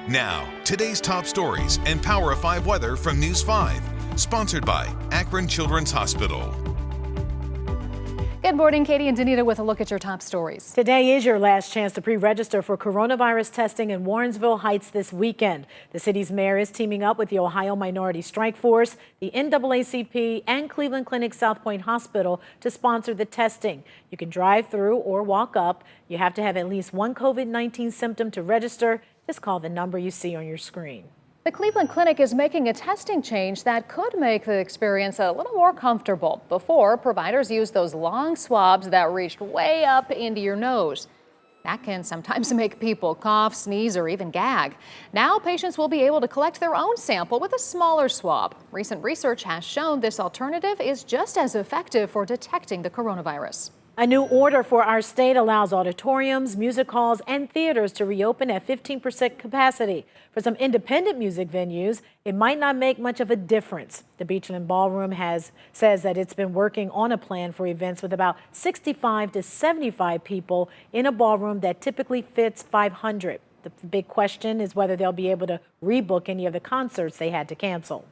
Now, today's top stories and Power of 5 weather from News 5. Sponsored by Akron Children's Hospital. Good morning, Katie and Danita with a look at your top stories. Today is your last chance to pre-register for coronavirus testing in Warrensville Heights this weekend. The city's mayor is teaming up with the Ohio Minority Strike Force, the NAACP, and Cleveland Clinic South Point Hospital to sponsor the testing. You can drive through or walk up. You have to have at least one COVID-19 symptom to register. Just call the number you see on your screen. The Cleveland Clinic is making a testing change that could make the experience a little more comfortable. Before, providers used those long swabs that reached way up into your nose. That can sometimes make people cough, sneeze, or even gag. Now, patients will be able to collect their own sample with a smaller swab. Recent research has shown this alternative is just as effective for detecting the coronavirus. A new order for our state allows auditoriums, music halls, and theaters to reopen at 15% capacity. For some independent music venues, it might not make much of a difference. The Beachland Ballroom says that it's been working on a plan for events with about 65 to 75 people in a ballroom that typically fits 500. The big question is whether they'll be able to rebook any of the concerts they had to cancel.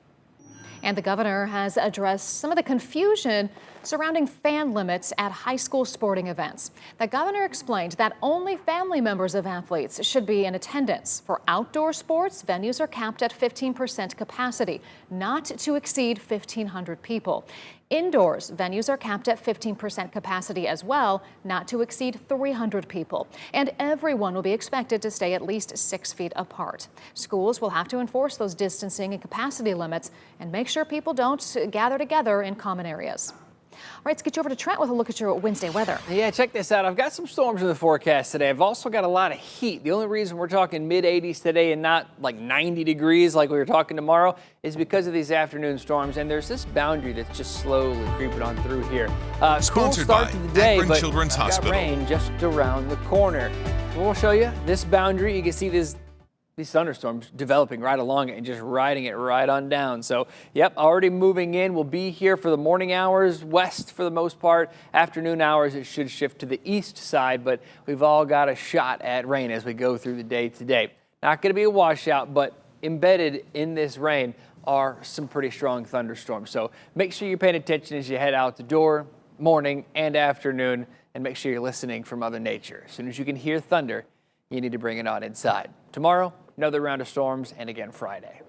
And the governor has addressed some of the confusion surrounding fan limits at high school sporting events. The governor explained that only family members of athletes should be in attendance. For outdoor sports, venues are capped at 15% capacity, not to exceed 1,500 people. Indoors, venues are capped at 15% capacity as well, not to exceed 300 people. And everyone will be expected to stay at least 6 feet apart. Schools will have to enforce those distancing and capacity limits and make sure people don't gather together in common areas. All right, let's get you over to Trent with a look at your Wednesday weather. Yeah, check this out. I've got some storms in the forecast today. I've also got a lot of heat. The only reason we're talking mid-80s today and not like 90 degrees like we were talking tomorrow is because of these afternoon storms. And there's this boundary that's just slowly creeping on through here. Cool start to the day, Akron but Children's I've got Hospital. rain just around the corner. So we'll show you this boundary. You can see these thunderstorms developing right along it and just riding it right on down. So, yep, already moving in. We'll be here for the morning hours, west for the most part. Afternoon hours, it should shift to the east side, but we've all got a shot at rain as we go through the day today. Not going to be a washout, but embedded in this rain are some pretty strong thunderstorms. So make sure you're paying attention as you head out the door, morning and afternoon, and make sure you're listening for Mother Nature. As soon as you can hear thunder, you need to bring it on inside. Tomorrow, another round of storms, and again Friday.